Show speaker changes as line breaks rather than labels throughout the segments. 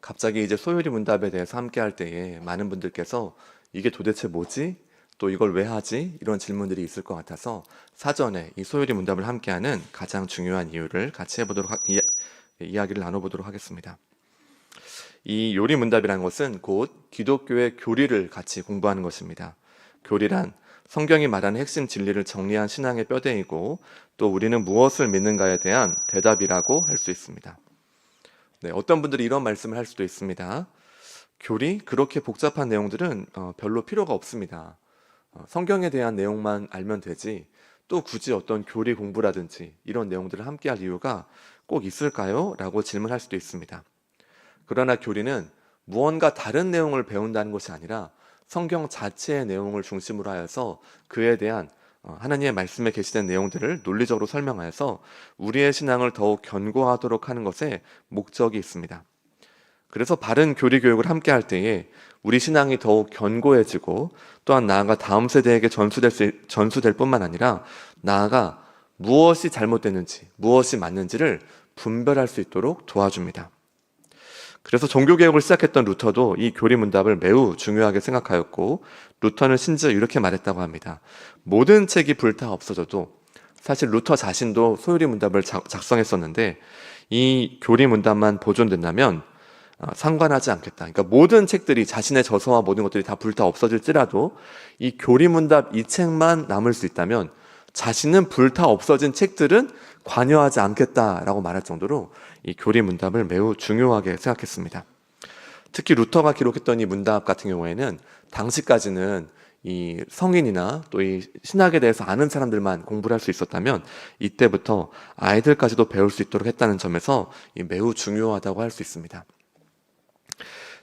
갑자기 이제 소요리 문답에 대해서 함께 할 때에 많은 분들께서 이게 도대체 뭐지? 또 이걸 왜 하지? 이런 질문들이 있을 것 같아서 사전에 이 소요리 문답을 함께하는 가장 중요한 이유를 같이 이야기를 나눠보도록 하겠습니다. 이 요리 문답이라는 것은 곧 기독교의 교리를 같이 공부하는 것입니다. 교리란 성경이 말하는 핵심 진리를 정리한 신앙의 뼈대이고 또 우리는 무엇을 믿는가에 대한 대답이라고 할 수 있습니다. 네, 어떤 분들이 이런 말씀을 할 수도 있습니다. 교리? 그렇게 복잡한 내용들은 별로 필요가 없습니다. 성경에 대한 내용만 알면 되지 또 굳이 어떤 교리 공부라든지 이런 내용들을 함께 할 이유가 꼭 있을까요? 라고 질문할 수도 있습니다. 그러나 교리는 무언가 다른 내용을 배운다는 것이 아니라 성경 자체의 내용을 중심으로 하여서 그에 대한 하나님의 말씀에 게시된 내용들을 논리적으로 설명하여서 우리의 신앙을 더욱 견고하도록 하는 것에 목적이 있습니다. 그래서 바른 교리 교육을 함께 할 때에 우리 신앙이 더욱 견고해지고 또한 나아가 다음 세대에게 전수될 뿐만 아니라 나아가 무엇이 잘못됐는지 무엇이 맞는지를 분별할 수 있도록 도와줍니다. 그래서 종교개혁을 시작했던 루터도 이 교리 문답을 매우 중요하게 생각하였고 루터는 심지어 이렇게 말했다고 합니다. 모든 책이 불타 없어져도 사실 루터 자신도 소요리 문답을 작성했었는데 이 교리 문답만 보존된다면 상관하지 않겠다. 그러니까 모든 책들이 자신의 저서와 모든 것들이 다 불타 없어질지라도 이 교리 문답 이 책만 남을 수 있다면 자신은 불타 없어진 책들은 관여하지 않겠다라고 말할 정도로 이 교리 문답을 매우 중요하게 생각했습니다. 특히 루터가 기록했던 이 문답 같은 경우에는 당시까지는 이 성인이나 또 이 신학에 대해서 아는 사람들만 공부를 할 수 있었다면 이때부터 아이들까지도 배울 수 있도록 했다는 점에서 매우 중요하다고 할 수 있습니다.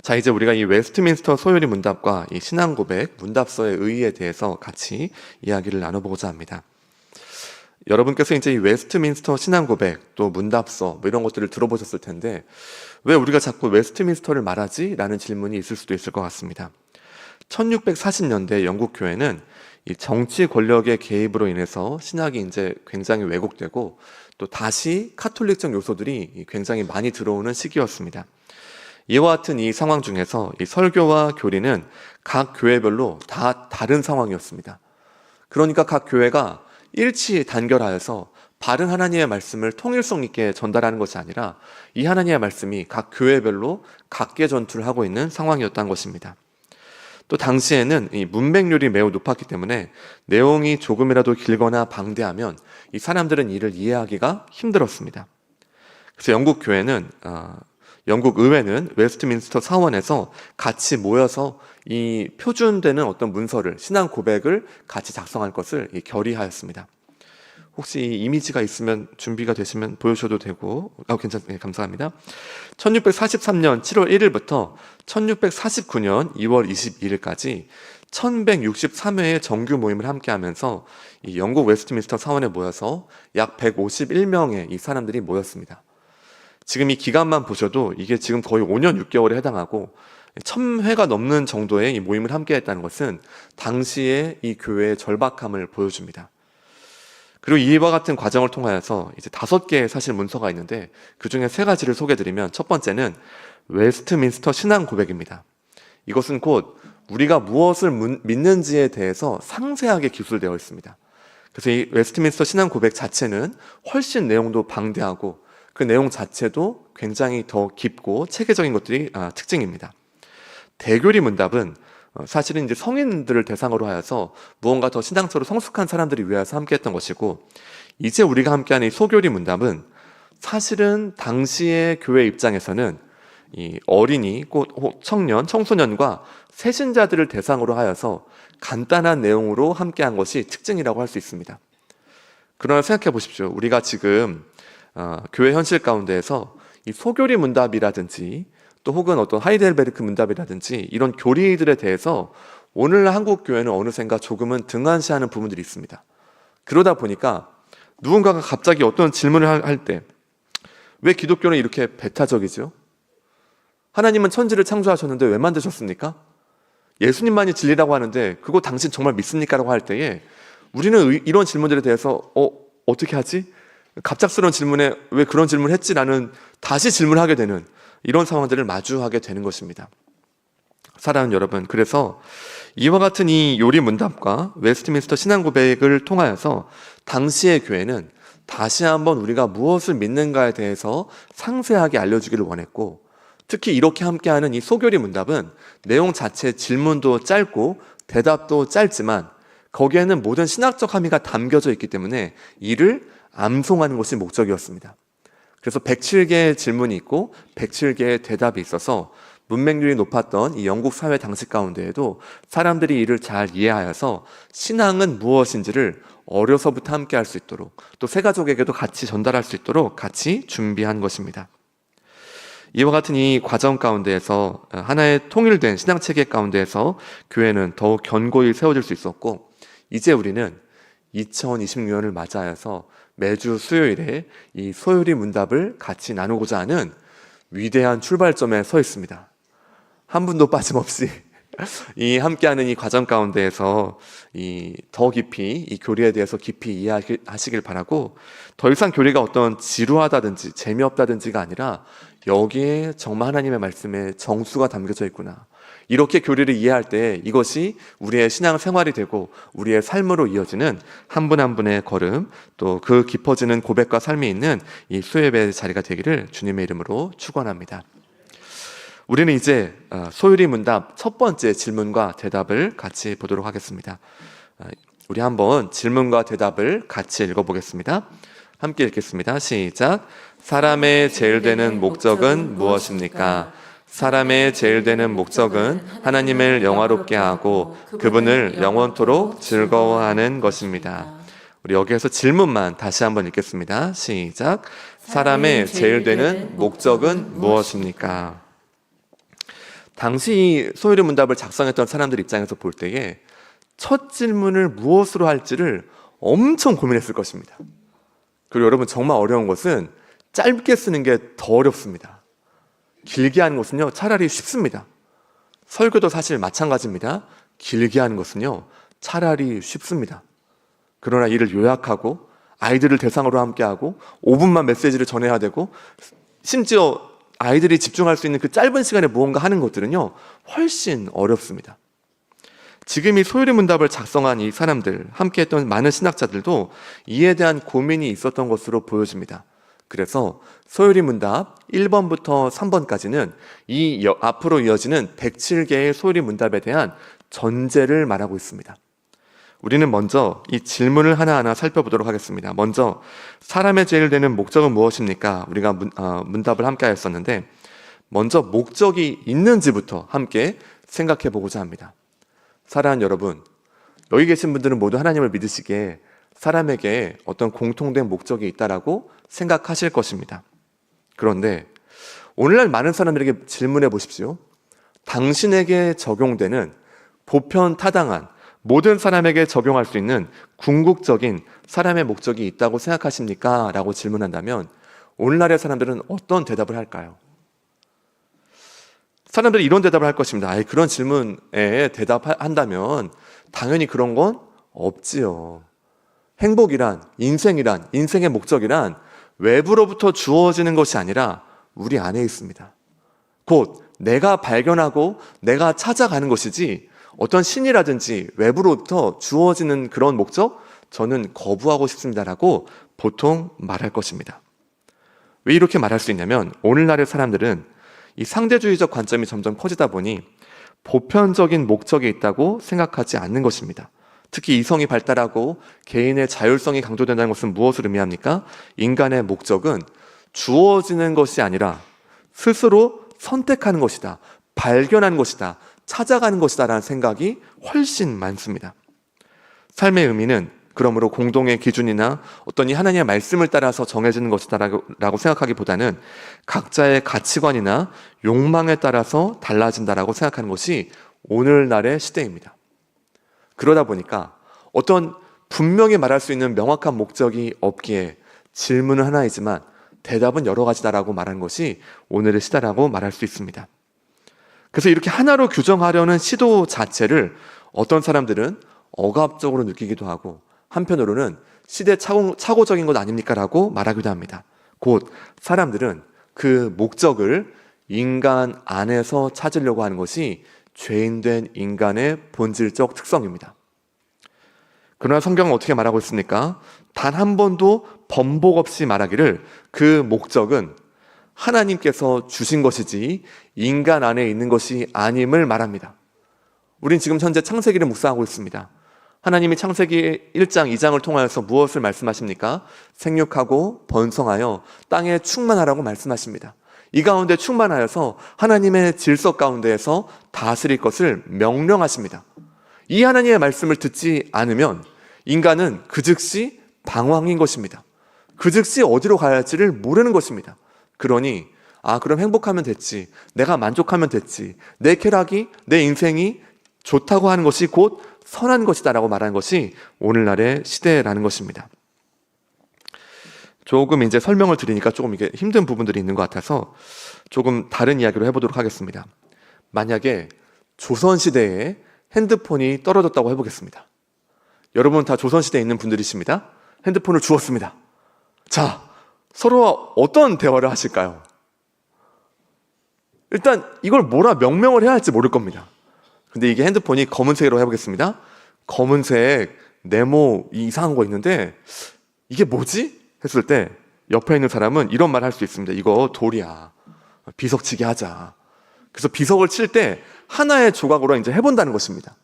자, 이제 우리가 이 웨스트민스터 소요리 문답과 이 신앙고백 문답서의 의의에 대해서 같이 이야기를 나눠보고자 합니다. 여러분께서 이제 이 웨스트민스터 신앙고백 또 문답서 뭐 이런 것들을 들어보셨을 텐데 왜 우리가 자꾸 웨스트민스터를 말하지? 라는 질문이 있을 수도 있을 것 같습니다. 1640년대 영국 교회는 이 정치 권력의 개입으로 인해서 신학이 이제 굉장히 왜곡되고 또 다시 카톨릭적 요소들이 굉장히 많이 들어오는 시기였습니다. 이와 같은 이 상황 중에서 이 설교와 교리는 각 교회별로 다 다른 상황이었습니다. 그러니까 각 교회가 일치 단결하여서 바른 하나님의 말씀을 통일성 있게 전달하는 것이 아니라 이 하나님의 말씀이 각 교회별로 각계 전투를 하고 있는 상황이었다는 것입니다. 또 당시에는 이 문맥률이 매우 높았기 때문에 내용이 조금이라도 길거나 방대하면 이 사람들은 이를 이해하기가 힘들었습니다. 그래서 영국 의회는 웨스트민스터 사원에서 같이 모여서 이 표준되는 어떤 문서를 신앙 고백을 같이 작성할 것을 결의하였습니다. 혹시 이 이미지가 있으면 준비가 되시면 보여주셔도 되고 괜찮습니다. 감사합니다. 1643년 7월 1일부터 1649년 2월 22일까지 1163회의 정규 모임을 함께 하면서 이 영국 웨스트민스터 사원에 모여서 약 151명의 이 사람들이 모였습니다. 지금 이 기간만 보셔도 이게 지금 거의 5년 6개월에 해당하고 1000회가 넘는 정도의 이 모임을 함께 했다는 것은 당시의 이 교회의 절박함을 보여줍니다. 그리고 이와 같은 과정을 통하여서 이제 5개의 사실 문서가 있는데 그 중에 3가지를 소개해드리면 첫 번째는 웨스트민스터 신앙 고백입니다. 이것은 곧 우리가 무엇을 믿는지에 대해서 상세하게 기술되어 있습니다. 그래서 이 웨스트민스터 신앙 고백 자체는 훨씬 내용도 방대하고 그 내용 자체도 굉장히 더 깊고 체계적인 것들이 특징입니다. 대교리 문답은 사실은 이제 성인들을 대상으로 하여서 무언가 더 신앙적으로 성숙한 사람들이 위해서 함께했던 것이고 이제 우리가 함께하는 이 소교리 문답은 사실은 당시의 교회 입장에서는 이 어린이, 곧 청년, 청소년과 새신자들을 대상으로 하여서 간단한 내용으로 함께한 것이 특징이라고 할 수 있습니다. 그러나 생각해 보십시오. 우리가 지금 교회 현실 가운데에서 이 소교리 문답이라든지 또 혹은 어떤 하이델베르크 문답이라든지 이런 교리들에 대해서 오늘날 한국 교회는 어느샌가 조금은 등한시하는 부분들이 있습니다. 그러다 보니까 누군가가 갑자기 어떤 질문을 할 때 왜 기독교는 이렇게 배타적이죠? 하나님은 천지를 창조하셨는데 왜 만드셨습니까? 예수님만이 진리라고 하는데 그거 당신 정말 믿습니까? 라고 할 때에 우리는 이런 질문들에 대해서 어떻게 하지? 갑작스러운 질문에 왜 그런 질문을 했지라는 다시 질문하게 되는 이런 상황들을 마주하게 되는 것입니다. 사랑하는 여러분, 그래서 이와 같은 이 요리 문답과 웨스트민스터 신앙 고백을 통하여서 당시의 교회는 다시 한번 우리가 무엇을 믿는가에 대해서 상세하게 알려주기를 원했고, 특히 이렇게 함께하는 이 소교리 문답은 내용 자체 질문도 짧고 대답도 짧지만 거기에는 모든 신학적 함의가 담겨져 있기 때문에 이를 암송하는 것이 목적이었습니다. 그래서 107개의 질문이 있고 107개의 대답이 있어서 문맹률이 높았던 이 영국 사회 당시 가운데에도 사람들이 이를 잘 이해하여서 신앙은 무엇인지를 어려서부터 함께 할 수 있도록, 또 새가족에게도 같이 전달할 수 있도록 같이 준비한 것입니다. 이와 같은 이 과정 가운데에서 하나의 통일된 신앙체계 가운데에서 교회는 더욱 견고히 세워질 수 있었고, 이제 우리는 2026년을 맞이하여서 매주 수요일에 이 소요리 문답을 같이 나누고자 하는 위대한 출발점에 서 있습니다. 한 분도 빠짐없이 이 함께하는 이 과정 가운데에서 더 깊이 이 교리에 대해서 깊이 이해하시길 바라고, 더 이상 교리가 어떤 지루하다든지 재미없다든지가 아니라 여기에 정말 하나님의 말씀에 정수가 담겨져 있구나, 이렇게 교리를 이해할 때 이것이 우리의 신앙 생활이 되고 우리의 삶으로 이어지는 한 분 한 분의 걸음, 또 그 깊어지는 고백과 삶이 있는 이 수요예배 자리가 되기를 주님의 이름으로 축원합니다. 우리는 이제 소요리 문답 첫 번째 질문과 대답을 같이 보도록 하겠습니다. 우리 한번 질문과 대답을 같이 읽어보겠습니다. 함께 읽겠습니다. 시작. 사람의 제일 되는 목적은 무엇입니까? 사람의 제일 되는 목적은 하나님을 영화롭게 하고 그분을 영원토록 즐거워하는 것입니다. 우리 여기에서 질문만 다시 한번 읽겠습니다. 시작. 사람의 제일 되는 목적은 무엇입니까? 당시 이 소요리 문답을 작성했던 사람들 입장에서 볼 때에 첫 질문을 무엇으로 할지를 엄청 고민했을 것입니다. 그리고 여러분, 정말 어려운 것은 짧게 쓰는 게 더 어렵습니다. 길게 하는 것은요 차라리 쉽습니다. 설교도 사실 마찬가지입니다. 길게 하는 것은요 차라리 쉽습니다. 그러나 이를 요약하고 아이들을 대상으로 함께하고 5분만 메시지를 전해야 되고, 심지어 아이들이 집중할 수 있는 그 짧은 시간에 무언가 하는 것들은요 훨씬 어렵습니다. 지금 이 소요리 문답을 작성한 이 사람들, 함께했던 많은 신학자들도 이에 대한 고민이 있었던 것으로 보여집니다. 그래서 소요리 문답 1번부터 3번까지는 이 앞으로 이어지는 107개의 소요리 문답에 대한 전제를 말하고 있습니다. 우리는 먼저 이 질문을 하나하나 살펴보도록 하겠습니다. 먼저 사람의 제일 되는 목적은 무엇입니까? 우리가 문답을 함께 했었는데, 먼저 목적이 있는지부터 함께 생각해 보고자 합니다. 사랑하는 여러분, 여기 계신 분들은 모두 하나님을 믿으시기에 사람에게 어떤 공통된 목적이 있다라고 생각하실 것입니다. 그런데 오늘날 많은 사람들에게 질문해 보십시오. 당신에게 적용되는 보편타당한 모든 사람에게 적용할 수 있는 궁극적인 사람의 목적이 있다고 생각하십니까? 라고 질문한다면 오늘날의 사람들은 어떤 대답을 할까요? 사람들이 이런 대답을 할 것입니다. 그런 질문에 대답한다면 당연히 그런 건 없지요. 행복이란, 인생이란, 인생의 목적이란 외부로부터 주어지는 것이 아니라 우리 안에 있습니다. 곧 내가 발견하고 내가 찾아가는 것이지, 어떤 신이라든지 외부로부터 주어지는 그런 목적, 저는 거부하고 싶습니다라고 보통 말할 것입니다. 왜 이렇게 말할 수 있냐면, 오늘날의 사람들은 이 상대주의적 관점이 점점 커지다 보니 보편적인 목적이 있다고 생각하지 않는 것입니다. 특히 이성이 발달하고 개인의 자율성이 강조된다는 것은 무엇을 의미합니까? 인간의 목적은 주어지는 것이 아니라 스스로 선택하는 것이다, 발견하는 것이다, 찾아가는 것이다 라는 생각이 훨씬 많습니다. 삶의 의미는 그러므로 공동의 기준이나 어떤 이 하나님의 말씀을 따라서 정해지는 것이다 라고 생각하기보다는 각자의 가치관이나 욕망에 따라서 달라진다라고 생각하는 것이 오늘날의 시대입니다. 그러다 보니까 어떤 분명히 말할 수 있는 명확한 목적이 없기에 질문은 하나이지만 대답은 여러 가지다라고 말하는 것이 오늘의 시대라고 말할 수 있습니다. 그래서 이렇게 하나로 규정하려는 시도 자체를 어떤 사람들은 억압적으로 느끼기도 하고, 한편으로는 시대착오적인 것 아닙니까? 라고 말하기도 합니다. 곧 사람들은 그 목적을 인간 안에서 찾으려고 하는 것이 죄인된 인간의 본질적 특성입니다. 그러나 성경은 어떻게 말하고 있습니까? 단 한 번도 번복 없이 말하기를 그 목적은 하나님께서 주신 것이지 인간 안에 있는 것이 아님을 말합니다. 우린 지금 현재 창세기를 묵상하고 있습니다. 하나님이 창세기 1장, 2장을 통하여서 무엇을 말씀하십니까? 생육하고 번성하여 땅에 충만하라고 말씀하십니다. 이 가운데 충만하여서 하나님의 질서 가운데에서 다스릴 것을 명령하십니다. 이 하나님의 말씀을 듣지 않으면 인간은 그 즉시 방황인 것입니다. 그 즉시 어디로 가야 할지를 모르는 것입니다. 그러니 그럼 행복하면 됐지, 내가 만족하면 됐지, 내 쾌락이, 내 인생이 좋다고 하는 것이 곧 선한 것이다 라고 말하는 것이 오늘날의 시대라는 것입니다. 조금 이제 설명을 드리니까 조금 이게 힘든 부분들이 있는 것 같아서 조금 다른 이야기로 해보도록 하겠습니다. 만약에 조선시대에 핸드폰이 떨어졌다고 해보겠습니다. 여러분 다 조선시대에 있는 분들이십니다. 핸드폰을 주웠습니다. 자, 서로 어떤 대화를 하실까요? 일단 이걸 뭐라 명명을 해야 할지 모를 겁니다. 근데 이게 핸드폰이 검은색으로 해보겠습니다. 검은색, 네모 이상한 거 있는데 이게 뭐지? 했을 때 옆에 있는 사람은 이런 말 할 수 있습니다. 이거 돌이야. 비석치기 하자. 그래서 비석을 칠 때 하나의 조각으로 이제 해본다는 것입니다.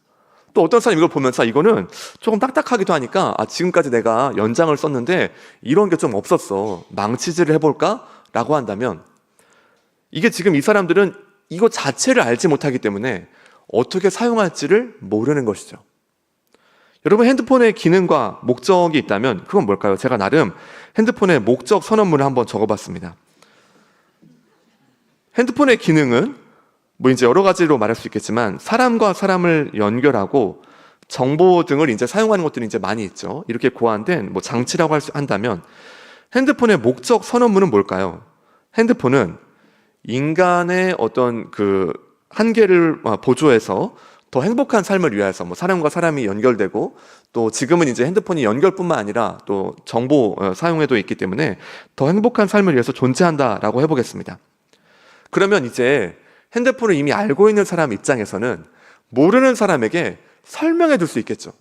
또 어떤 사람이 이걸 보면서 이거는 조금 딱딱하기도 하니까 지금까지 내가 연장을 썼는데 이런 게 좀 없었어. 망치질을 해볼까? 라고 한다면 이게 지금 이 사람들은 이거 자체를 알지 못하기 때문에 어떻게 사용할지를 모르는 것이죠. 여러분 핸드폰의 기능과 목적이 있다면 그건 뭘까요? 제가 나름 핸드폰의 목적 선언문을 한번 적어봤습니다. 핸드폰의 기능은 이제 여러 가지로 말할 수 있겠지만 사람과 사람을 연결하고 정보 등을 이제 사용하는 것들이 이제 많이 있죠. 이렇게 고안된 장치라고 한다면 핸드폰의 목적 선언문은 뭘까요? 핸드폰은 인간의 어떤 그 한계를 보조해서 더 행복한 삶을 위해서 사람과 사람이 연결되고 또 지금은 이제 핸드폰이 연결뿐만 아니라 또 정보 사용에도 있기 때문에 더 행복한 삶을 위해서 존재한다라고 해보겠습니다. 그러면 이제 핸드폰을 이미 알고 있는 사람 입장에서는 모르는 사람에게 설명해 줄 수 있겠죠.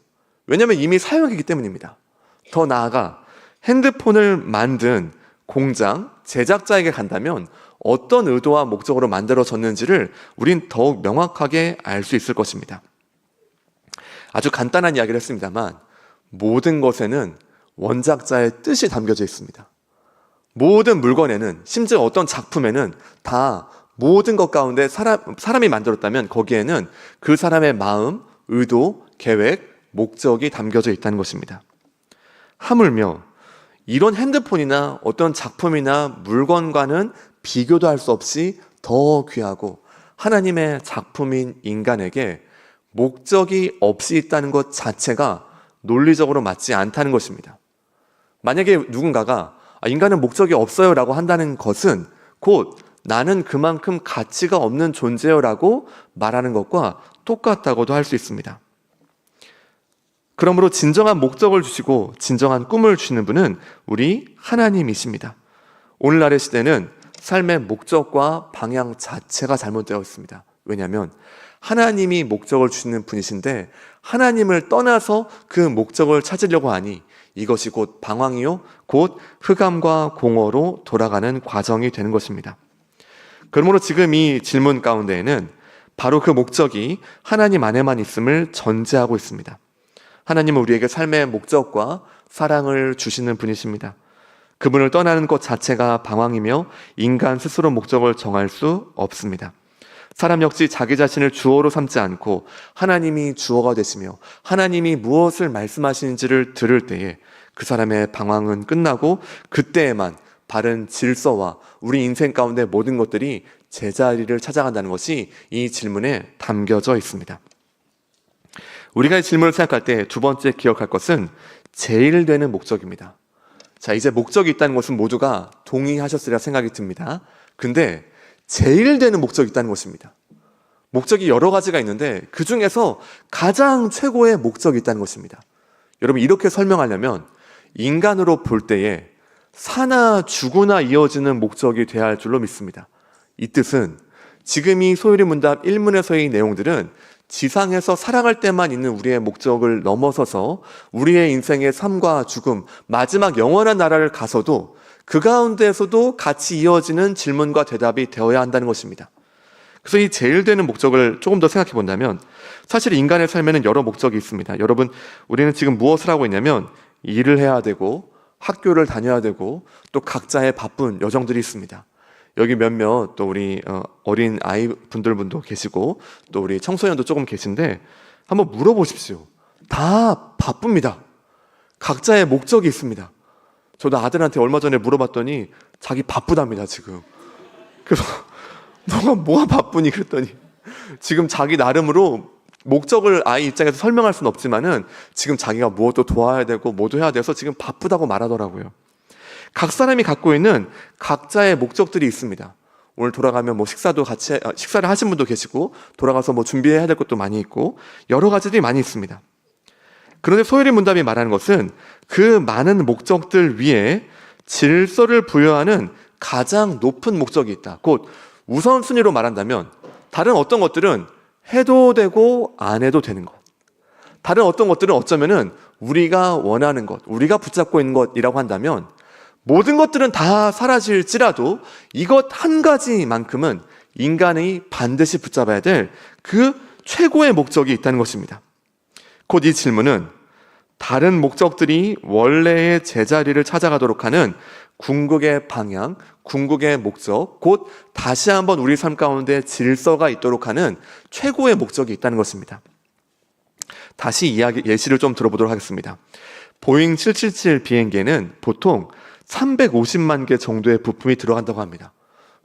왜냐하면 이미 사용하기 때문입니다. 더 나아가 핸드폰을 만든 공장, 제작자에게 간다면 어떤 의도와 목적으로 만들어졌는지를 우린 더욱 명확하게 알 수 있을 것입니다. 아주 간단한 이야기를 했습니다만 모든 것에는 원작자의 뜻이 담겨져 있습니다. 모든 물건에는, 심지어 어떤 작품에는 다 모든 것 가운데 사람이 만들었다면 거기에는 그 사람의 마음, 의도, 계획, 목적이 담겨져 있다는 것입니다. 하물며 이런 핸드폰이나 어떤 작품이나 물건과는 비교도 할 수 없이 더 귀하고 하나님의 작품인 인간에게 목적이 없이 있다는 것 자체가 논리적으로 맞지 않다는 것입니다. 만약에 누군가가 인간은 목적이 없어요 라고 한다는 것은 곧 나는 그만큼 가치가 없는 존재요 라고 말하는 것과 똑같다고도 할 수 있습니다. 그러므로 진정한 목적을 주시고 진정한 꿈을 주시는 분은 우리 하나님이십니다. 오늘날의 시대는 삶의 목적과 방향 자체가 잘못되어 있습니다. 왜냐하면 하나님이 목적을 주시는 분이신데 하나님을 떠나서 그 목적을 찾으려고 하니 이것이 곧 방황이요 곧 흑암과 공허로 돌아가는 과정이 되는 것입니다. 그러므로 지금 이 질문 가운데에는 바로 그 목적이 하나님 안에만 있음을 전제하고 있습니다. 하나님은 우리에게 삶의 목적과 사랑을 주시는 분이십니다. 그분을 떠나는 것 자체가 방황이며 인간 스스로 목적을 정할 수 없습니다. 사람 역시 자기 자신을 주어로 삼지 않고 하나님이 주어가 되시며 하나님이 무엇을 말씀하시는지를 들을 때에 그 사람의 방황은 끝나고 그때에만 바른 질서와 우리 인생 가운데 모든 것들이 제자리를 찾아간다는 것이 이 질문에 담겨져 있습니다. 우리가 이 질문을 생각할 때 두 번째 기억할 것은 제일 되는 목적입니다. 자, 이제 목적이 있다는 것은 모두가 동의하셨으리라 생각이 듭니다. 근데 제일 되는 목적이 있다는 것입니다. 목적이 여러 가지가 있는데 그 중에서 가장 최고의 목적이 있다는 것입니다. 여러분 이렇게 설명하려면 인간으로 볼 때에 사나 죽으나 이어지는 목적이 되어야 할 줄로 믿습니다. 이 뜻은 지금 이 소요리 문답 1문에서의 내용들은 지상에서 살아갈 때만 있는 우리의 목적을 넘어서서 우리의 인생의 삶과 죽음, 마지막 영원한 나라를 가서도 그 가운데에서도 같이 이어지는 질문과 대답이 되어야 한다는 것입니다. 그래서 이 제일 되는 목적을 조금 더 생각해 본다면 사실 인간의 삶에는 여러 목적이 있습니다. 여러분, 우리는 지금 무엇을 하고 있냐면 일을 해야 되고 학교를 다녀야 되고 또 각자의 바쁜 여정들이 있습니다. 여기 몇몇 또 우리 어린 아이 분들도 계시고 또 우리 청소년도 조금 계신데 한번 물어보십시오. 다 바쁩니다. 각자의 목적이 있습니다. 저도 아들한테 얼마 전에 물어봤더니 자기 바쁘답니다, 지금. 그래서 너가 뭐가 바쁘니? 그랬더니 지금 자기 나름으로 목적을 아이 입장에서 설명할 수는 없지만은 지금 자기가 무엇도 도와야 되고 뭐도 해야 돼서 지금 바쁘다고 말하더라고요. 각 사람이 갖고 있는 각자의 목적들이 있습니다. 오늘 돌아가면 뭐 식사를 하신 분도 계시고 돌아가서 뭐 준비해야 될 것도 많이 있고 여러 가지들이 많이 있습니다. 그런데 소요리 문답이 말하는 것은 그 많은 목적들 위에 질서를 부여하는 가장 높은 목적이 있다. 곧 우선순위로 말한다면 다른 어떤 것들은 해도 되고 안 해도 되는 것, 다른 어떤 것들은 어쩌면은 우리가 원하는 것, 우리가 붙잡고 있는 것이라고 한다면 모든 것들은 다 사라질지라도 이것 한 가지만큼은 인간이 반드시 붙잡아야 될 그 최고의 목적이 있다는 것입니다. 곧 이 질문은 다른 목적들이 원래의 제자리를 찾아가도록 하는 궁극의 방향, 궁극의 목적, 곧 다시 한번 우리 삶 가운데 질서가 있도록 하는 최고의 목적이 있다는 것입니다. 다시 예시를 좀 들어보도록 하겠습니다. 보잉 777 비행기에는 보통 350만 개 정도의 부품이 들어간다고 합니다.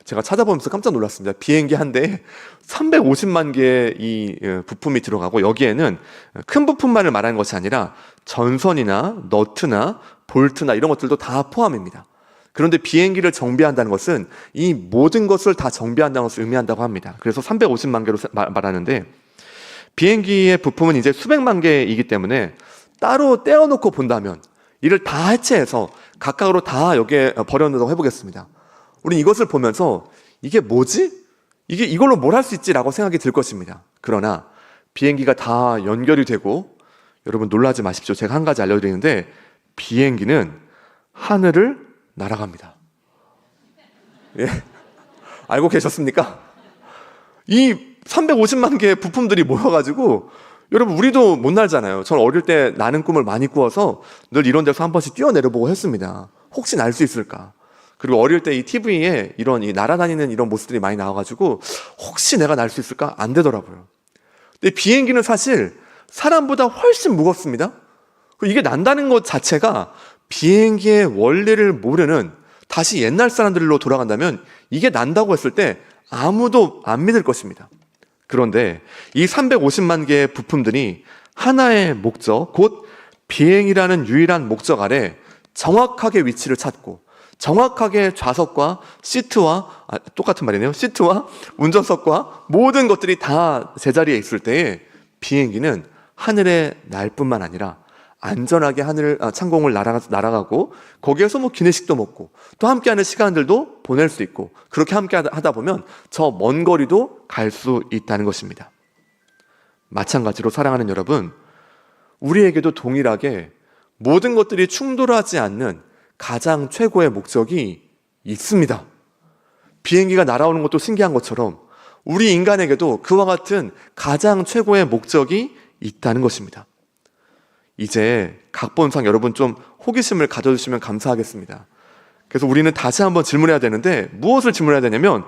제가 찾아보면서 깜짝 놀랐습니다. 비행기 한 대에 350만 개의 이 부품이 들어가고 여기에는 큰 부품만을 말하는 것이 아니라 전선이나 너트나 볼트나 이런 것들도 다 포함입니다. 그런데 비행기를 정비한다는 것은 이 모든 것을 다 정비한다는 것을 의미한다고 합니다. 그래서 350만 개로 말하는데 비행기의 부품은 이제 수백만 개이기 때문에 따로 떼어놓고 본다면 이를 다 해체해서 각각으로 다 여기에 버려놓는다고 해보겠습니다. 우리는 이것을 보면서 이게 뭐지? 이걸로 뭘 할 수 있지라고 생각이 들 것입니다. 그러나 비행기가 다 연결이 되고 여러분 놀라지 마십시오. 제가 한 가지 알려드리는데 비행기는 하늘을 날아갑니다. 예? 알고 계셨습니까? 이 350만 개의 부품들이 모여가지고 여러분 우리도 못 날잖아요. 저는 어릴 때 나는 꿈을 많이 꾸어서 늘 이런 데서 한 번씩 뛰어내려보고 했습니다. 혹시 날 수 있을까? 그리고 어릴 때 이 TV에 이런 이 날아다니는 이런 모습들이 많이 나와가지고 혹시 내가 날 수 있을까? 안 되더라고요. 근데 비행기는 사실 사람보다 훨씬 무겁습니다. 이게 난다는 것 자체가 비행기의 원리를 모르는 다시 옛날 사람들로 돌아간다면 이게 난다고 했을 때 아무도 안 믿을 것입니다. 그런데 이 350만 개의 부품들이 하나의 목적, 곧 비행이라는 유일한 목적 아래 정확하게 위치를 찾고 정확하게 좌석과 시트와 똑같은 말이네요. 시트와 운전석과 모든 것들이 다 제자리에 있을 때에 비행기는 하늘에 날 뿐만 아니라 안전하게 창공을 날아가고 거기에서 뭐 기내식도 먹고 또 함께하는 시간들도 보낼 수 있고 그렇게 함께 하다 보면 저 먼 거리도 갈 수 있다는 것입니다. 마찬가지로 사랑하는 여러분, 우리에게도 동일하게 모든 것들이 충돌하지 않는 가장 최고의 목적이 있습니다. 비행기가 날아오는 것도 신기한 것처럼 우리 인간에게도 그와 같은 가장 최고의 목적이 있다는 것입니다. 이제 각본상 여러분 좀 호기심을 가져주시면 감사하겠습니다. 그래서 우리는 다시 한번 질문해야 되는데 무엇을 질문해야 되냐면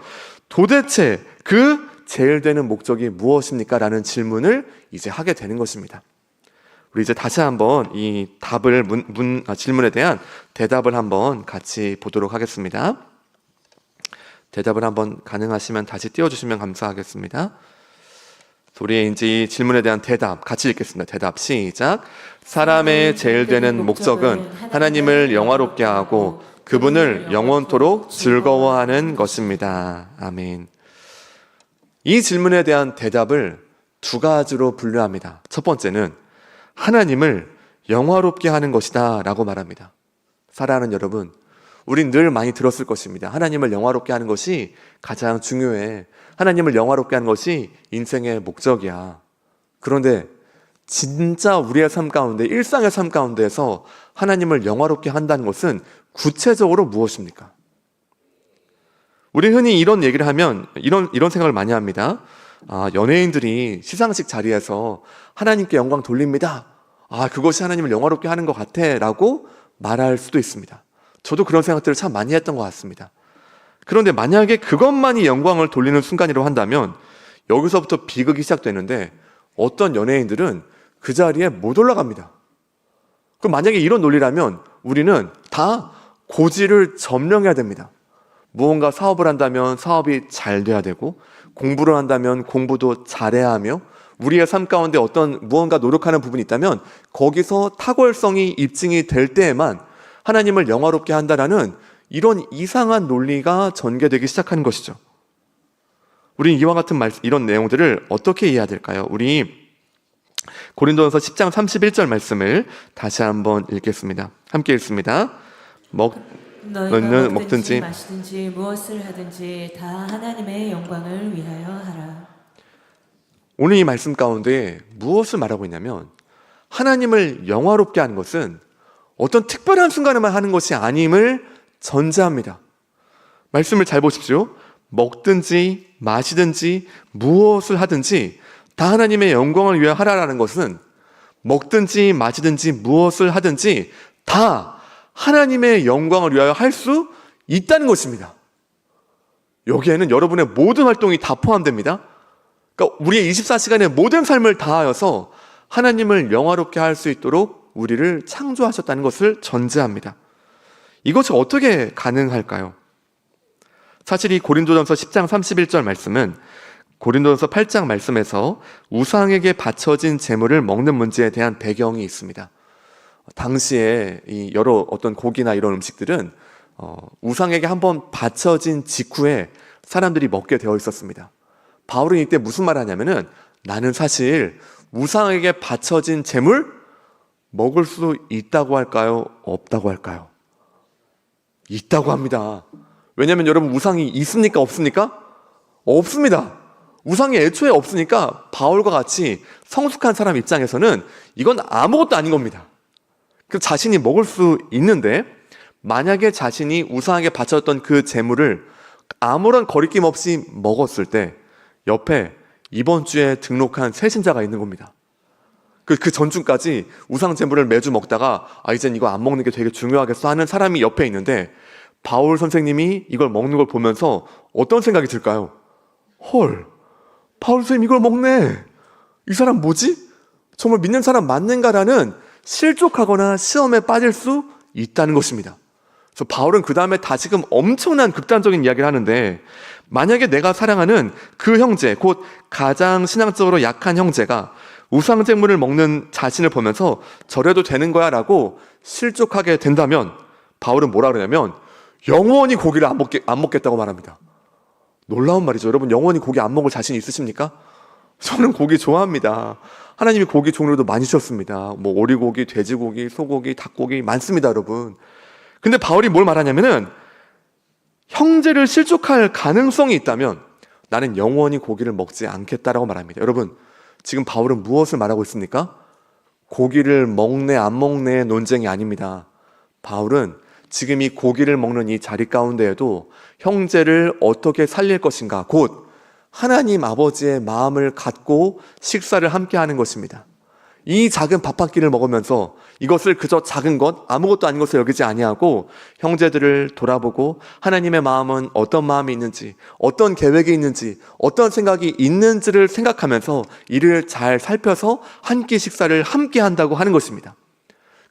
도대체 그 제일 되는 목적이 무엇입니까? 라는 질문을 이제 하게 되는 것입니다. 우리 이제 다시 한번 이 답을 질문에 대한 대답을 한번 같이 보도록 하겠습니다. 대답을 한번 가능하시면 다시 띄워주시면 감사하겠습니다. 우리의 이제 이 질문에 대한 대답 같이 읽겠습니다. 대답 시작. 사람의 제일 되는 목적은 하나님을 영화롭게 하고 그분을 영원토록 즐거워하는 것입니다. 아멘. 이 질문에 대한 대답을 두 가지로 분류합니다. 첫 번째는 하나님을 영화롭게 하는 것이다 라고 말합니다. 사랑하는 여러분, 우린 늘 많이 들었을 것입니다. 하나님을 영화롭게 하는 것이 가장 중요해. 하나님을 영화롭게 하는 것이 인생의 목적이야. 그런데 진짜 우리의 삶 가운데, 일상의 삶 가운데에서 하나님을 영화롭게 한다는 것은 구체적으로 무엇입니까? 우리 흔히 이런 얘기를 하면 이런 생각을 많이 합니다. 연예인들이 시상식 자리에서 하나님께 영광 돌립니다. 그것이 하나님을 영화롭게 하는 것 같아 라고 말할 수도 있습니다. 저도 그런 생각들을 참 많이 했던 것 같습니다. 그런데 만약에 그것만이 영광을 돌리는 순간이라고 한다면 여기서부터 비극이 시작되는데 어떤 연예인들은 그 자리에 못 올라갑니다. 그럼 만약에 이런 논리라면 우리는 다 고지를 점령해야 됩니다. 무언가 사업을 한다면 사업이 잘 돼야 되고, 공부를 한다면 공부도 잘해야 하며, 우리의 삶 가운데 어떤 무언가 노력하는 부분이 있다면 거기서 탁월성이 입증이 될 때에만 하나님을 영화롭게 한다라는 이런 이상한 논리가 전개되기 시작하는 것이죠. 우리는 이와 같은 이런 내용들을 어떻게 이해해야 될까요? 우리 고린도전서 10장 31절 말씀을 다시 한번 읽겠습니다. 함께 읽습니다.
너희가 먹든지 마시든지 무엇을 하든지 다 하나님의 영광을 위하여 하라.
오늘 이 말씀 가운데 무엇을 말하고 있냐면 하나님을 영화롭게 하는 것은 어떤 특별한 순간에만 하는 것이 아님을 전제합니다. 말씀을 잘 보십시오. 먹든지 마시든지 무엇을 하든지 다 하나님의 영광을 위하여 하라라는 것은 먹든지 마시든지 무엇을 하든지 다 하나님의 영광을 위하여 할 수 있다는 것입니다. 여기에는 여러분의 모든 활동이 다 포함됩니다. 그러니까 우리의 24시간의 모든 삶을 다하여서 하나님을 영화롭게 할 수 있도록 우리를 창조하셨다는 것을 전제합니다. 이것이 어떻게 가능할까요? 사실 이 고린도전서 10장 31절 말씀은 고린도전서 8장 말씀에서 우상에게 바쳐진 제물을 먹는 문제에 대한 배경이 있습니다. 당시에 이 여러 어떤 고기나 이런 음식들은 우상에게 한번 바쳐진 직후에 사람들이 먹게 되어 있었습니다. 바울은 이때 무슨 말을 하냐면은 나는 사실 우상에게 바쳐진 제물 먹을 수 있다고 할까요? 없다고 할까요? 있다고 합니다. 왜냐하면 여러분 우상이 있습니까? 없습니까? 없습니다. 우상이 애초에 없으니까 바울과 같이 성숙한 사람 입장에서는 이건 아무것도 아닌 겁니다. 그 자신이 먹을 수 있는데 만약에 자신이 우상에게 바쳤던 그 제물을 아무런 거리낌 없이 먹었을 때 옆에 이번 주에 등록한 새신자가 있는 겁니다. 그 전주까지 우상 제물을 매주 먹다가 이젠 이거 안 먹는 게 되게 중요하겠어 하는 사람이 옆에 있는데 바울 선생님이 이걸 먹는 걸 보면서 어떤 생각이 들까요? 헐, 바울 선생님 이걸 먹네. 이 사람 뭐지? 정말 믿는 사람 맞는가라는 실족하거나 시험에 빠질 수 있다는 것입니다. 그래서 바울은 그 다음에 다시금 엄청난 극단적인 이야기를 하는데 만약에 내가 사랑하는 그 형제, 곧 가장 신앙적으로 약한 형제가 우상제물을 먹는 자신을 보면서 저래도 되는 거야 라고 실족하게 된다면 바울은 뭐라 그러냐면 영원히 고기를 안 먹겠다고 말합니다. 놀라운 말이죠. 여러분 영원히 고기 안 먹을 자신 있으십니까? 저는 고기 좋아합니다. 하나님이 고기 종류도 많이 주셨습니다. 오리고기, 돼지고기, 소고기, 닭고기 많습니다, 여러분. 근데 바울이 뭘 말하냐면은 형제를 실족할 가능성이 있다면 나는 영원히 고기를 먹지 않겠다라고 말합니다. 여러분, 지금 바울은 무엇을 말하고 있습니까? 고기를 먹네 안 먹네의 논쟁이 아닙니다. 바울은 지금 이 고기를 먹는 이 자리 가운데에도 형제를 어떻게 살릴 것인가, 곧 하나님 아버지의 마음을 갖고 식사를 함께 하는 것입니다. 이 작은 밥 한 끼를 먹으면서 이것을 그저 작은 것, 아무것도 아닌 것을 여기지 아니하고 형제들을 돌아보고 하나님의 마음은 어떤 마음이 있는지, 어떤 계획이 있는지, 어떤 생각이 있는지를 생각하면서 이를 잘 살펴서 한 끼 식사를 함께 한다고 하는 것입니다.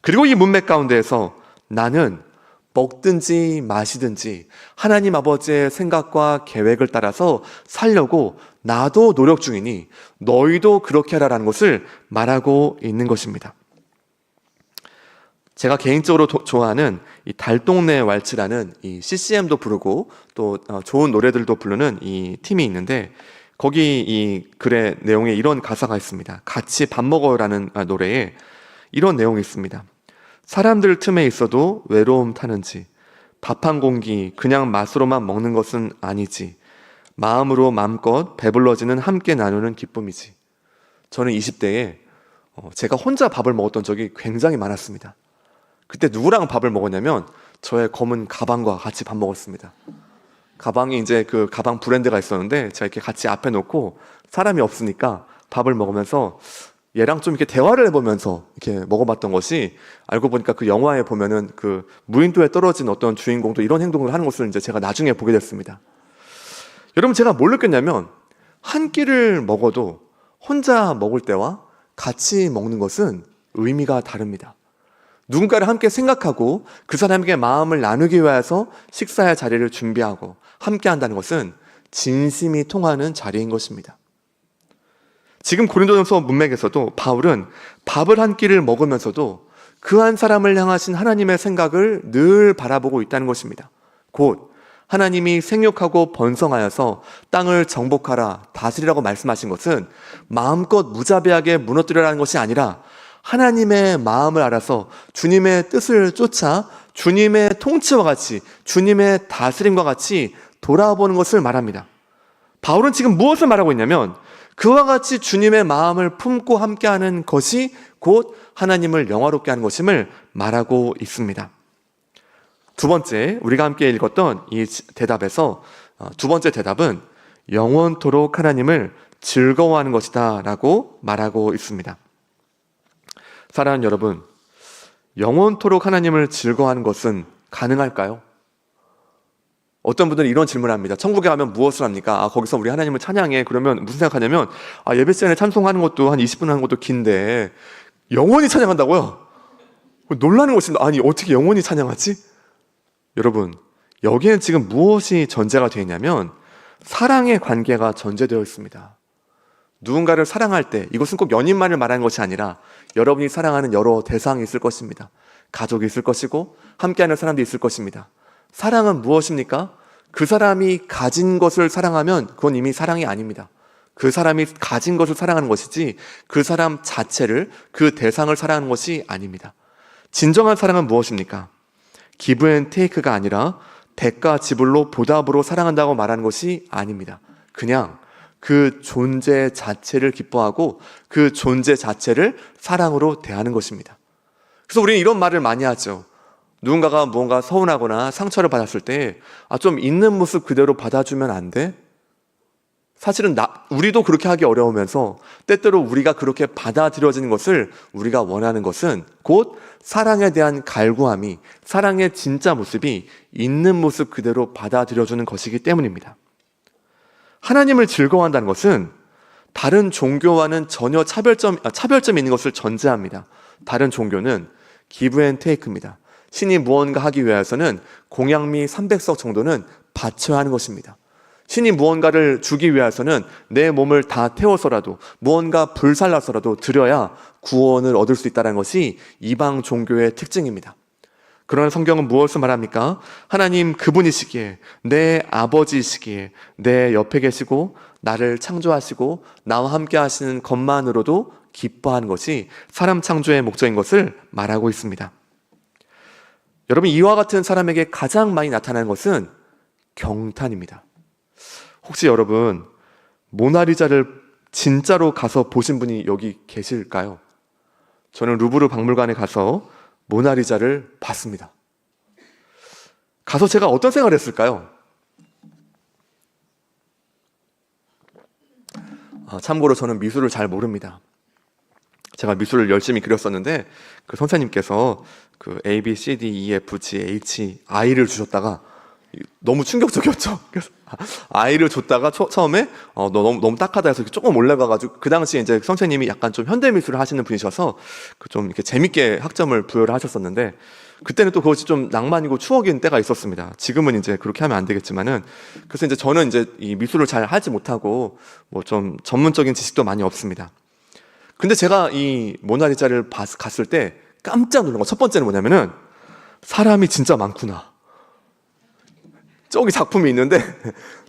그리고 이 문맥 가운데에서 나는 먹든지 마시든지 하나님 아버지의 생각과 계획을 따라서 살려고 나도 노력 중이니 너희도 그렇게 하라라는 것을 말하고 있는 것입니다. 제가 개인적으로 좋아하는 이 달동네 왈츠라는 이 CCM도 부르고 또 좋은 노래들도 부르는 이 팀이 있는데 거기 이 글의 내용에 이런 가사가 있습니다. 같이 밥 먹어요라는 노래에 이런 내용이 있습니다. 사람들 틈에 있어도 외로움 타는지 밥 한 공기 그냥 맛으로만 먹는 것은 아니지. 마음으로 마음껏 배불러지는 함께 나누는 기쁨이지. 저는 20대에 제가 혼자 밥을 먹었던 적이 굉장히 많았습니다. 그때 누구랑 밥을 먹었냐면 저의 검은 가방과 같이 밥 먹었습니다. 가방이 이제 그 가방 브랜드가 있었는데 제가 이렇게 같이 앞에 놓고 사람이 없으니까 밥을 먹으면서 얘랑 좀 이렇게 대화를 해보면서 이렇게 먹어봤던 것이, 알고 보니까 그 영화에 보면은 그 무인도에 떨어진 어떤 주인공도 이런 행동을 하는 것을 이제 제가 나중에 보게 됐습니다. 여러분, 제가 뭘 느꼈냐면 한 끼를 먹어도 혼자 먹을 때와 같이 먹는 것은 의미가 다릅니다. 누군가를 함께 생각하고 그 사람에게 마음을 나누기 위해서 식사의 자리를 준비하고 함께 한다는 것은 진심이 통하는 자리인 것입니다. 지금 고린도전서 문맥에서도 바울은 밥을 한 끼를 먹으면서도 그 한 사람을 향하신 하나님의 생각을 늘 바라보고 있다는 것입니다. 곧 하나님이 생육하고 번성하여서 땅을 정복하라 다스리라고 말씀하신 것은 마음껏 무자비하게 무너뜨리라는 것이 아니라 하나님의 마음을 알아서 주님의 뜻을 쫓아 주님의 통치와 같이, 주님의 다스림과 같이 돌아보는 것을 말합니다. 바울은 지금 무엇을 말하고 있냐면 그와 같이 주님의 마음을 품고 함께하는 것이 곧 하나님을 영화롭게 하는 것임을 말하고 있습니다. 두 번째, 우리가 함께 읽었던 이 대답에서 두 번째 대답은 영원토록 하나님을 즐거워하는 것이다 라고 말하고 있습니다. 사랑하는 여러분, 영원토록 하나님을 즐거워하는 것은 가능할까요? 어떤 분들은 이런 질문을 합니다. 천국에 가면 무엇을 합니까? 거기서 우리 하나님을 찬양해. 그러면 무슨 생각하냐면 예배 시간에 찬송하는 것도 한 20분 하는 것도 긴데 영원히 찬양한다고요? 놀라는 것입니다. 아니, 어떻게 영원히 찬양하지? 여러분, 여기에는 지금 무엇이 전제가 되어 있냐면 사랑의 관계가 전제되어 있습니다. 누군가를 사랑할 때 이것은 꼭 연인만을 말하는 것이 아니라 여러분이 사랑하는 여러 대상이 있을 것입니다. 가족이 있을 것이고 함께하는 사람도 있을 것입니다. 사랑은 무엇입니까? 그 사람이 가진 것을 사랑하면 그건 이미 사랑이 아닙니다. 그 사람이 가진 것을 사랑하는 것이지 그 사람 자체를, 그 대상을 사랑하는 것이 아닙니다. 진정한 사랑은 무엇입니까? 기브 앤 테이크가 아니라 대가 지불로 보답으로 사랑한다고 말하는 것이 아닙니다. 그냥 그 존재 자체를 기뻐하고 그 존재 자체를 사랑으로 대하는 것입니다. 그래서 우리는 이런 말을 많이 하죠. 누군가가 무언가 서운하거나 상처를 받았을 때 좀 있는 모습 그대로 받아주면 안 돼? 사실은 우리도 그렇게 하기 어려우면서 때때로 우리가 그렇게 받아들여지는 것을 우리가 원하는 것은 곧 사랑에 대한 갈구함이, 사랑의 진짜 모습이 있는 모습 그대로 받아들여주는 것이기 때문입니다. 하나님을 즐거워한다는 것은 다른 종교와는 전혀 차별점이 있는 것을 전제합니다. 다른 종교는 기브 앤 테이크입니다. 신이 무언가 하기 위해서는 공양미 300석 정도는 바쳐야 하는 것입니다. 신이 무언가를 주기 위해서는 내 몸을 다 태워서라도 무언가 불살라서라도 드려야 구원을 얻을 수 있다는 것이 이방 종교의 특징입니다. 그러나 성경은 무엇을 말합니까? 하나님 그분이시기에, 내 아버지이시기에, 내 옆에 계시고 나를 창조하시고 나와 함께 하시는 것만으로도 기뻐하는 것이 사람 창조의 목적인 것을 말하고 있습니다. 여러분, 이와 같은 사람에게 가장 많이 나타나는 것은 경탄입니다. 혹시 여러분 모나리자를 진짜로 가서 보신 분이 여기 계실까요? 저는 루브르 박물관에 가서 모나리자를 봤습니다. 가서 제가 어떤 생각을 했을까요? 참고로 저는 미술을 잘 모릅니다. 제가 미술을 열심히 그렸었는데 그 선생님께서 그 A, B, C, D, E, F, G, H, I를 주셨다가 너무 충격적이었죠. 그래서 I를 줬다가 처음에 너 너무 딱하다 해서 조금 올라가가지고, 그 당시에 이제 선생님이 약간 좀 현대미술을 하시는 분이셔서 좀 이렇게 재밌게 학점을 부여를 하셨었는데, 그때는 또 그것이 좀 낭만이고 추억인 때가 있었습니다. 지금은 이제 그렇게 하면 안 되겠지만은, 그래서 이제 저는 이제 이 미술을 잘 하지 못하고 뭐 좀 전문적인 지식도 많이 없습니다. 근데 제가 이 모나리자를 갔을 때 깜짝 놀란 거, 첫 번째는 뭐냐면은 사람이 진짜 많구나. 저기 작품이 있는데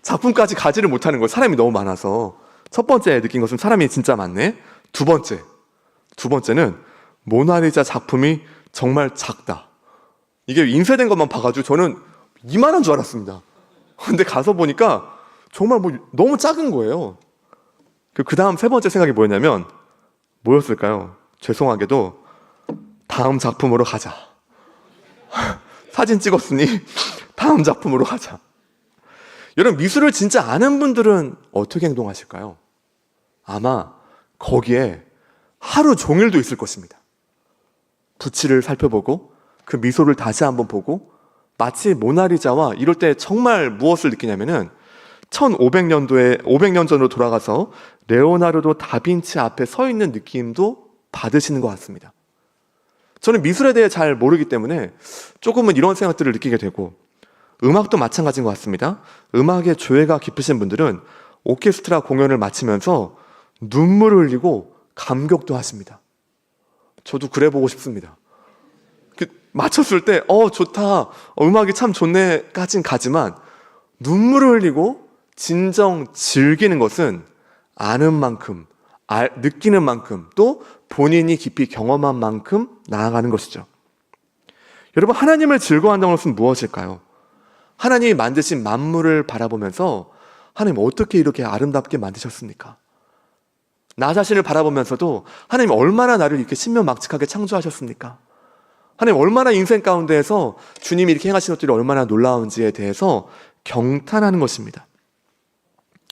작품까지 가지를 못하는 거예요. 사람이 너무 많아서. 첫 번째 느낀 것은 사람이 진짜 많네. 두 번째는 모나리자 작품이 정말 작다. 이게 인쇄된 것만 봐가지고 저는 이만한 줄 알았습니다. 근데 가서 보니까 정말 뭐 너무 작은 거예요. 그 다음 세 번째 생각이 뭐였냐면, 뭐였을까요? 죄송하게도 다음 작품으로 가자. 사진 찍었으니 다음 작품으로 가자. 여러분, 미술을 진짜 아는 분들은 어떻게 행동하실까요? 아마 거기에 하루 종일도 있을 것입니다. 붓칠을 살펴보고 그 미소를 다시 한번 보고, 마치 모나리자와 이럴 때 정말 무엇을 느끼냐면은 500년 전으로 돌아가서 레오나르도 다빈치 앞에 서 있는 느낌도 받으시는 것 같습니다. 저는 미술에 대해 잘 모르기 때문에 조금은 이런 생각들을 느끼게 되고, 음악도 마찬가지인 것 같습니다. 음악에 조예가 깊으신 분들은 오케스트라 공연을 마치면서 눈물을 흘리고 감격도 하십니다. 저도 그래 보고 싶습니다. 마쳤을 때 좋다, 음악이 참 좋네까진 가지만, 눈물을 흘리고 진정 즐기는 것은 아는 만큼, 느끼는 만큼, 또 본인이 깊이 경험한 만큼 나아가는 것이죠. 여러분, 하나님을 즐거워한다는 것은 무엇일까요? 하나님이 만드신 만물을 바라보면서 하나님 어떻게 이렇게 아름답게 만드셨습니까? 나 자신을 바라보면서도 하나님 얼마나 나를 이렇게 신명막측하게 창조하셨습니까? 하나님 얼마나 인생 가운데에서 주님이 이렇게 행하신 것들이 얼마나 놀라운지에 대해서 경탄하는 것입니다.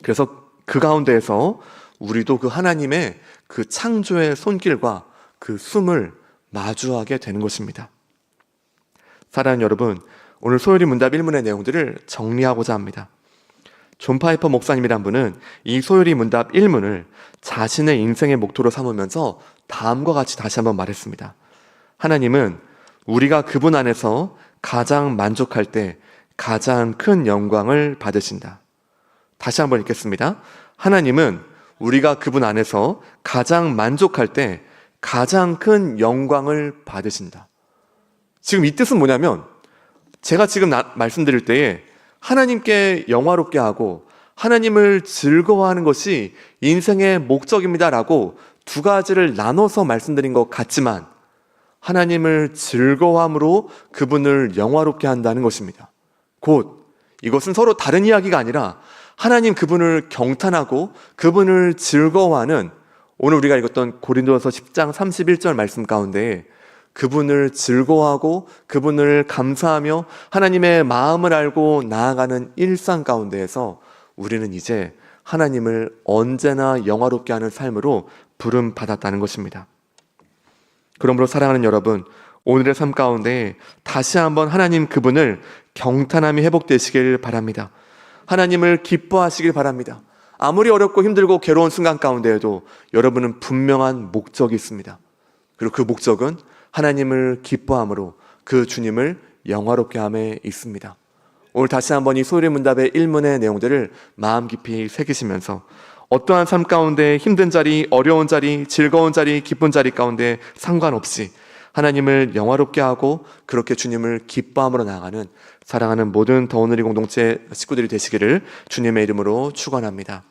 그래서 그 가운데에서 우리도 그 하나님의 그 창조의 손길과 그 숨을 마주하게 되는 것입니다. 사랑하는 여러분, 오늘 소요리 문답 1문의 내용들을 정리하고자 합니다. 존 파이퍼 목사님이란 분은 이 소요리 문답 1문을 자신의 인생의 목표로 삼으면서 다음과 같이 다시 한번 말했습니다. 하나님은 우리가 그분 안에서 가장 만족할 때 가장 큰 영광을 받으신다. 다시 한번 읽겠습니다. 하나님은 우리가 그분 안에서 가장 만족할 때 가장 큰 영광을 받으신다. 지금 이 뜻은 뭐냐면, 제가 지금 말씀드릴 때에 하나님께 영화롭게 하고 하나님을 즐거워하는 것이 인생의 목적입니다라고 두 가지를 나눠서 말씀드린 것 같지만, 하나님을 즐거워함으로 그분을 영화롭게 한다는 것입니다. 곧 이것은 서로 다른 이야기가 아니라 하나님 그분을 경탄하고 그분을 즐거워하는, 오늘 우리가 읽었던 고린도서 10장 31절 말씀 가운데 그분을 즐거워하고 그분을 감사하며 하나님의 마음을 알고 나아가는 일상 가운데에서 우리는 이제 하나님을 언제나 영화롭게 하는 삶으로 부름받았다는 것입니다. 그러므로 사랑하는 여러분, 오늘의 삶 가운데 다시 한번 하나님 그분을 경탄함이 회복되시길 바랍니다. 하나님을 기뻐하시길 바랍니다. 아무리 어렵고 힘들고 괴로운 순간 가운데에도 여러분은 분명한 목적이 있습니다. 그리고 그 목적은 하나님을 기뻐함으로 그 주님을 영화롭게 함에 있습니다. 오늘 다시 한번 이 소요리 문답의 1문의 내용들을 마음 깊이 새기시면서 어떠한 삶 가운데 힘든 자리, 어려운 자리, 즐거운 자리, 기쁜 자리 가운데 상관없이 하나님을 영화롭게 하고 그렇게 주님을 기뻐함으로 나아가는 사랑하는 모든 더오늘이 공동체 식구들이 되시기를 주님의 이름으로 축원합니다.